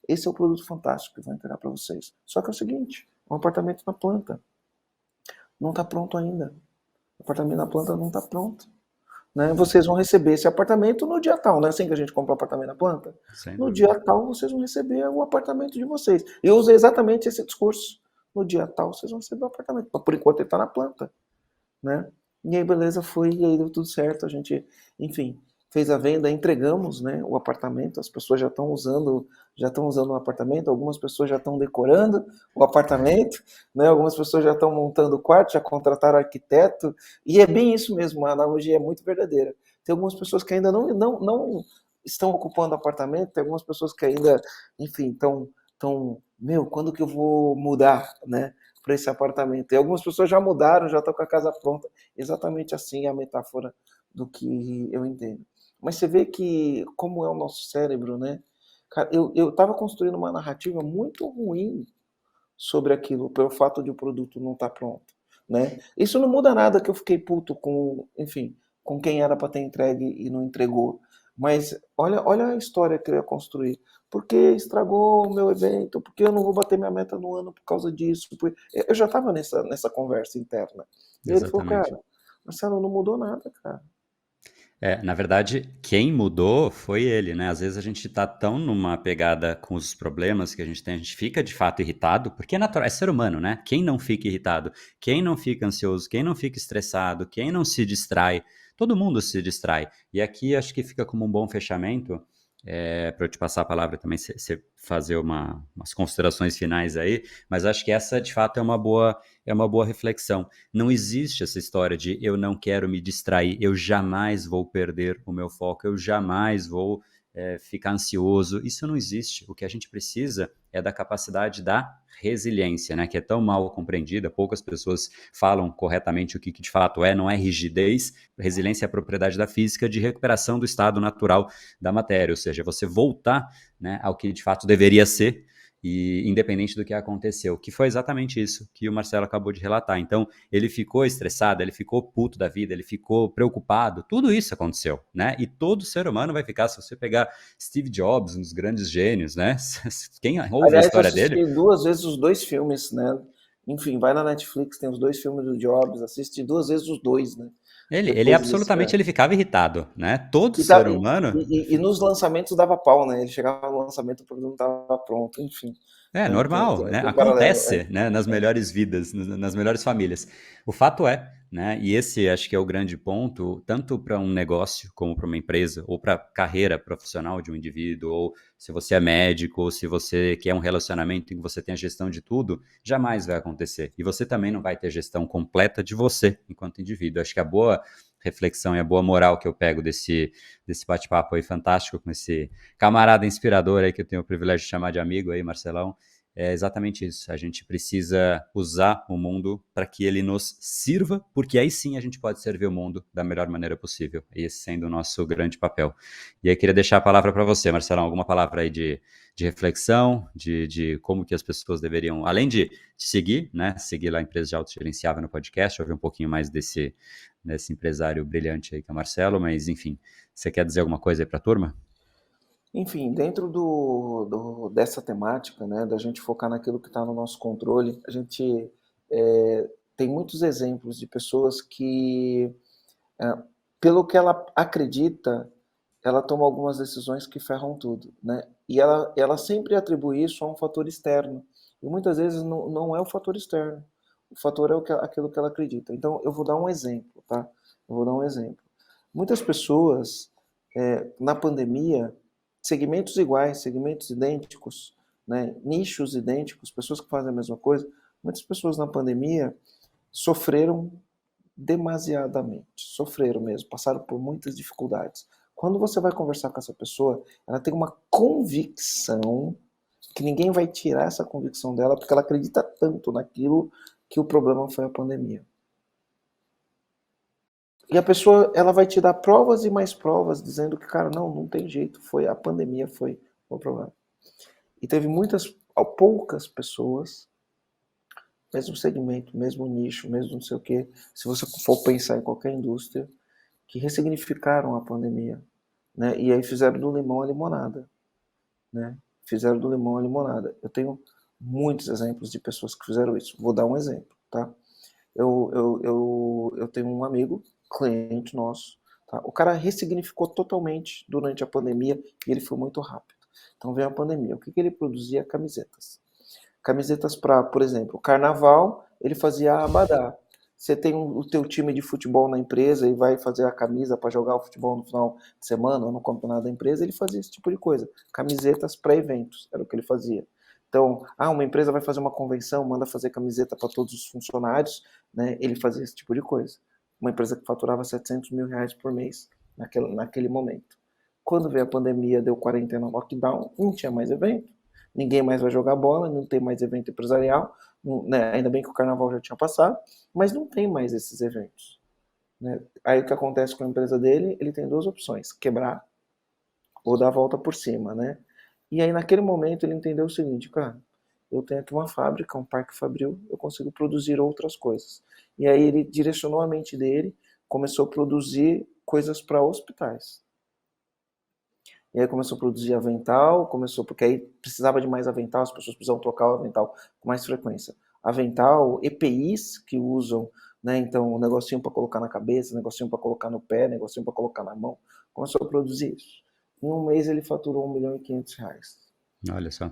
Esse é o produto fantástico que eu vou entregar para vocês. Só que é o seguinte, um apartamento na planta. Não está pronto ainda. O apartamento na planta não está pronto. Né? Vocês vão receber esse apartamento no dia tal, não é assim que a gente compra o apartamento na planta? Sem No dúvida. dia tal vocês vão receber o apartamento de vocês. Eu usei exatamente esse discurso. No dia tal vocês vão receber o apartamento. Mas por enquanto ele está na planta. Né? E aí beleza, foi, e aí deu tudo certo. A gente, enfim, fez a venda, entregamos, né, o apartamento. As pessoas já estão usando o apartamento. Algumas pessoas já estão decorando o apartamento, né? Algumas pessoas já estão montando o quarto, já contrataram arquiteto. E é bem isso mesmo. A analogia é muito verdadeira. Tem algumas pessoas que ainda não estão ocupando apartamento. Tem algumas pessoas que ainda, enfim, estão, meu, quando que eu vou mudar, né, para esse apartamento? E algumas pessoas já mudaram, já estão com a casa pronta. Exatamente assim é a metáfora do que eu entendo. Mas você vê que como é o nosso cérebro, né? Cara, eu estava construindo uma narrativa muito ruim sobre aquilo, pelo fato de o produto não estar pronto, né? Isso não muda nada que eu fiquei puto com, enfim, com quem era para ter entregue e não entregou. Mas olha a história que eu ia construir. Porque estragou o meu evento, porque eu não vou bater minha meta no ano por causa disso. Eu já estava nessa conversa interna. E ele falou, Exatamente. cara, Marcelo, não mudou nada, cara. Na verdade, quem mudou foi ele, né? Às vezes a gente tá tão numa pegada com os problemas que a gente tem, a gente fica de fato irritado, porque é natural, é ser humano, né? Quem não fica irritado? Quem não fica ansioso? Quem não fica estressado? Quem não se distrai? Todo mundo se distrai. E aqui acho que fica como um bom fechamento, para eu te passar a palavra também, você fazer umas considerações finais aí, mas acho que essa de fato é uma boa reflexão. Não existe essa história de eu não quero me distrair, eu jamais vou perder o meu foco, eu jamais vou ficar ansioso. Isso não existe. O que a gente precisa é da capacidade da resiliência, né? Que é tão mal compreendida, poucas pessoas falam corretamente o que de fato é, não é rigidez. Resiliência é a propriedade da física de recuperação do estado natural da matéria, ou seja, você voltar, né, ao que de fato deveria ser, e independente do que aconteceu, que foi exatamente isso que o Marcelo acabou de relatar. Então, ele ficou estressado, ele ficou puto da vida, ele ficou preocupado, tudo isso aconteceu, né? E todo ser humano vai ficar, se você pegar Steve Jobs, um dos grandes gênios, né? Quem ouve a Aliás, eu história dele, assisti 2 vezes os 2 filmes, né. Enfim, vai na Netflix, tem os 2 filmes do Jobs, assiste 2 vezes os 2, né, ele depois disso. absolutamente ele ficava irritado, né? Todo E, tá, ser humano. e nos lançamentos dava pau, né? Ele chegava no lançamento, o produto não estava pronto, enfim. É Né? Tem, normal, tem, né? tem um paralelo. Acontece, né? Nas melhores vidas, nas melhores famílias. O fato é, né? E esse acho que é o grande ponto, tanto para um negócio como para uma empresa, ou para a carreira profissional de um indivíduo, ou se você é médico, ou se você quer um relacionamento em que você tem a gestão de tudo, jamais vai acontecer. E você também não vai ter gestão completa de você enquanto indivíduo. Acho que a boa reflexão e a boa moral que eu pego desse bate-papo aí fantástico com esse camarada inspirador aí que eu tenho o privilégio de chamar de amigo aí, Marcelão, é exatamente isso. A gente precisa usar o mundo para que ele nos sirva, porque aí sim a gente pode servir o mundo da melhor maneira possível. Esse sendo o nosso grande papel. E aí queria deixar a palavra para você, Marcelão. Alguma palavra aí de reflexão, de como que as pessoas deveriam, além de te seguir, né? Seguir lá a Empresa de Autogerenciável no podcast, ouvir um pouquinho mais desse empresário brilhante aí que é o Marcelo, mas enfim, você quer dizer alguma coisa aí para a turma? Enfim, dentro dessa temática, né, da gente focar naquilo que está no nosso controle, a gente tem muitos exemplos de pessoas que, pelo que ela acredita, ela toma algumas decisões que ferram tudo, né? E ela sempre atribui isso a um fator externo. E muitas vezes não é o fator externo. O fator é aquilo que ela acredita. Então, eu vou dar um exemplo, tá? Eu vou dar um exemplo. Muitas pessoas, na pandemia, segmentos iguais, segmentos idênticos, né? Nichos idênticos, pessoas que fazem a mesma coisa, muitas pessoas na pandemia sofreram demasiadamente, sofreram mesmo, passaram por muitas dificuldades. Quando você vai conversar com essa pessoa, ela tem uma convicção que ninguém vai tirar essa convicção dela, porque ela acredita tanto naquilo que o problema foi a pandemia. E a pessoa, ela vai te dar provas e mais provas, dizendo que, cara, não tem jeito, foi a pandemia, foi o problema. E teve poucas pessoas, mesmo segmento, mesmo nicho, mesmo não sei o quê, se você for pensar em qualquer indústria, que ressignificaram a pandemia, né? E aí fizeram do limão a limonada, né? Fizeram do limão a limonada. Eu tenho muitos exemplos de pessoas que fizeram isso. Vou dar um exemplo, tá? Eu tenho um amigo, cliente nosso, tá? O cara ressignificou totalmente durante a pandemia e ele foi muito rápido. Então veio a pandemia. O que ele produzia? Camisetas. Camisetas para, por exemplo, carnaval, ele fazia abadá. Você tem o teu time de futebol na empresa e vai fazer a camisa para jogar o futebol no final de semana ou no campeonato da empresa, ele fazia esse tipo de coisa. Camisetas para eventos, era o que ele fazia. Então, uma empresa vai fazer uma convenção, manda fazer camiseta para todos os funcionários, né? Ele fazia esse tipo de coisa. Uma empresa que faturava 700 mil reais por mês naquele momento. Quando veio a pandemia, deu quarentena, lockdown, não tinha mais evento. Ninguém mais vai jogar bola, não tem mais evento empresarial, né? Ainda bem que o carnaval já tinha passado, mas não tem mais esses eventos, né? Aí o que acontece com a empresa dele? Ele tem duas opções: quebrar ou dar a volta por cima, né? E aí naquele momento ele entendeu o seguinte, cara, eu tenho aqui uma fábrica, um parque fabril, eu consigo produzir outras coisas. E aí ele direcionou a mente dele, começou a produzir coisas para hospitais. E aí começou a produzir avental, porque aí precisava de mais avental, as pessoas precisavam trocar o avental com mais frequência. Avental, EPIs que usam, né? Então, um negocinho para colocar na cabeça, um negocinho para colocar no pé, um negocinho para colocar na mão. Começou a produzir isso. Em um mês ele faturou R$ 1.500.000. Olha só.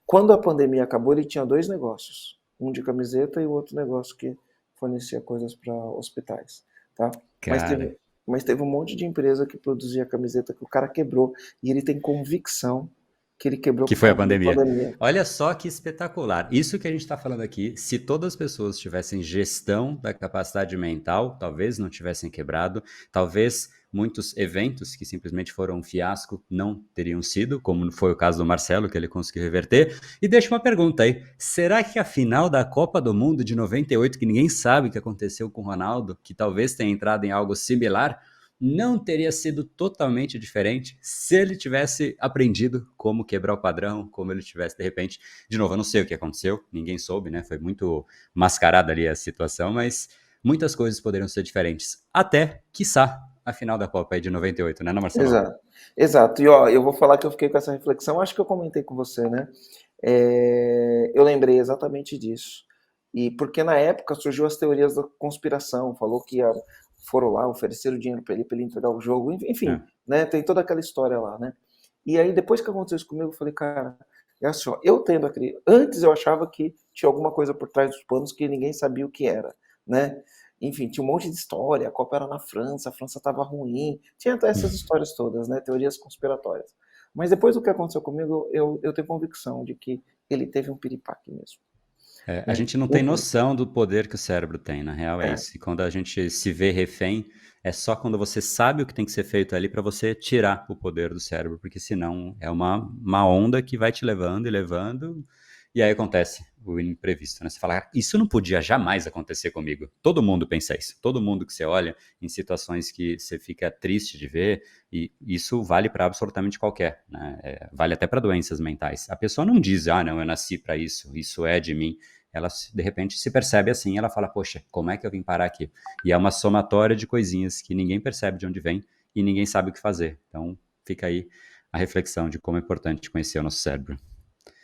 Quando a pandemia acabou, ele tinha dois negócios. Um de camiseta e o outro negócio que fornecia coisas para hospitais. Tá? Mas Cara, teve um monte de empresa que produzia camiseta que o cara quebrou. E ele tem convicção que ele quebrou que por foi a causa da pandemia. pandemia. Olha só que espetacular. Isso que a gente está falando aqui, se todas as pessoas tivessem gestão da capacidade mental, talvez não tivessem quebrado, talvez muitos eventos que simplesmente foram um fiasco não teriam sido, como foi o caso do Marcelo, que ele conseguiu reverter. E deixa uma pergunta aí: será que a final da Copa do Mundo de 98, que ninguém sabe o que aconteceu com o Ronaldo, que talvez tenha entrado em algo similar, não teria sido totalmente diferente se ele tivesse aprendido como quebrar o padrão, como ele tivesse, de repente, de novo, eu não sei o que aconteceu, ninguém soube, né? Foi muito mascarada ali a situação, mas muitas coisas poderiam ser diferentes. Até, quiçá, a final da Copa aí de 98, né, não, Marcelo? Exato. Exato. E ó, eu vou falar que eu fiquei com essa reflexão, acho que eu comentei com você, né? Eu lembrei exatamente disso. E porque na época surgiu as teorias da conspiração, falou que foram lá, ofereceram dinheiro para ele entregar o jogo, É. enfim, né? Tem toda aquela história lá, né? E aí depois que aconteceu isso comigo, eu falei, cara, é assim, ó, eu tendo aquele. Antes eu achava que tinha alguma coisa por trás dos panos que ninguém sabia o que era, né? Enfim, tinha um monte de história, a Copa era na França, a França estava ruim, tinha até essas histórias todas, né? Teorias conspiratórias. Mas depois do que aconteceu comigo, eu tenho convicção de que ele teve um piripaque mesmo, A né? gente não tem noção do poder que o cérebro tem, na real é É, isso. E quando a gente se vê refém, é só quando você sabe o que tem que ser feito ali para você tirar o poder do cérebro, porque senão é uma onda que vai te levando e levando, e aí acontece o imprevisto, né? Você fala: "Ah, isso não podia jamais acontecer comigo." Todo mundo pensa isso. Todo mundo que você olha em situações que você fica triste de ver, e isso vale para absolutamente qualquer, né? Vale até para doenças mentais. A pessoa não diz: "Ah, não, eu nasci para isso, isso é de mim." Ela de repente se percebe assim, ela fala: "Poxa, como é que eu vim parar aqui?" E é uma somatória de coisinhas que ninguém percebe de onde vem e ninguém sabe o que fazer. Então fica aí a reflexão de como é importante conhecer o nosso cérebro.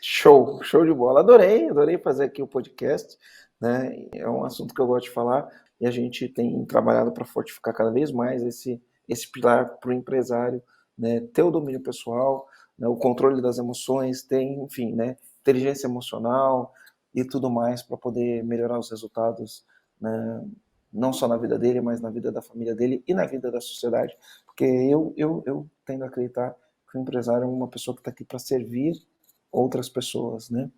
show de bola. Adorei fazer aqui o podcast, né? É um assunto que eu gosto de falar e a gente tem trabalhado para fortificar cada vez mais esse pilar para o empresário, né? Ter o domínio pessoal, né, o controle das emoções, tem, enfim, né, inteligência emocional e tudo mais para poder melhorar os resultados, né, não só na vida dele, mas na vida da família dele e na vida da sociedade. Porque eu tendo a acreditar que o empresário é uma pessoa que está aqui para servir outras pessoas, né?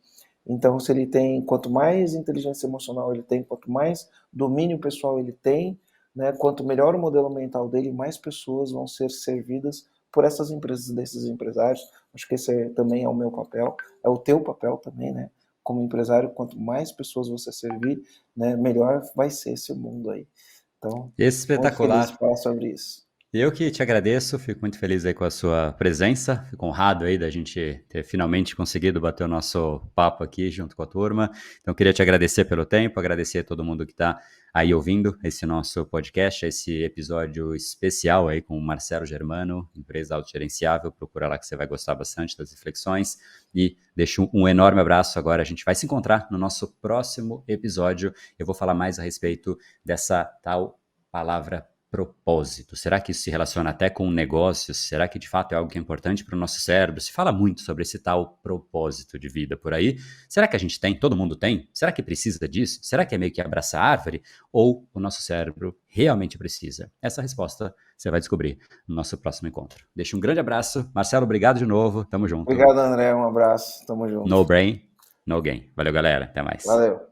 Então, se ele tem, quanto mais inteligência emocional ele tem, quanto mais domínio pessoal ele tem, né, quanto melhor o modelo mental dele, mais pessoas vão ser servidas por essas empresas, desses empresários. Acho que esse também é o meu papel, é o teu papel também, né? Como empresário, quanto mais pessoas você servir, né, melhor vai ser esse mundo aí. Então, muito feliz de Espetacular. falar sobre isso. Eu que te agradeço, fico muito feliz aí com a sua presença, fico honrado aí da gente ter finalmente conseguido bater o nosso papo aqui junto com a turma. Então, queria te agradecer pelo tempo, agradecer a todo mundo que está aí ouvindo esse nosso podcast, esse episódio especial aí com o Marcelo Germano, empresa autogerenciável. Procura lá que você vai gostar bastante das reflexões e deixo um enorme abraço. Agora a gente vai se encontrar no nosso próximo episódio. Eu vou falar mais a respeito dessa tal palavra propósito. Será que isso se relaciona até com negócios? Será que de fato é algo que é importante para o nosso cérebro? Se fala muito sobre esse tal propósito de vida por aí. Será que a gente tem? Todo mundo tem? Será que precisa disso? Será que é meio que abraçar a árvore? Ou o nosso cérebro realmente precisa? Essa resposta você vai descobrir no nosso próximo encontro. Deixa um grande abraço. Marcelo, obrigado de novo. Tamo junto. Obrigado, André. Um abraço. Tamo junto. No brain, no gain. Valeu, galera. Até mais. Valeu.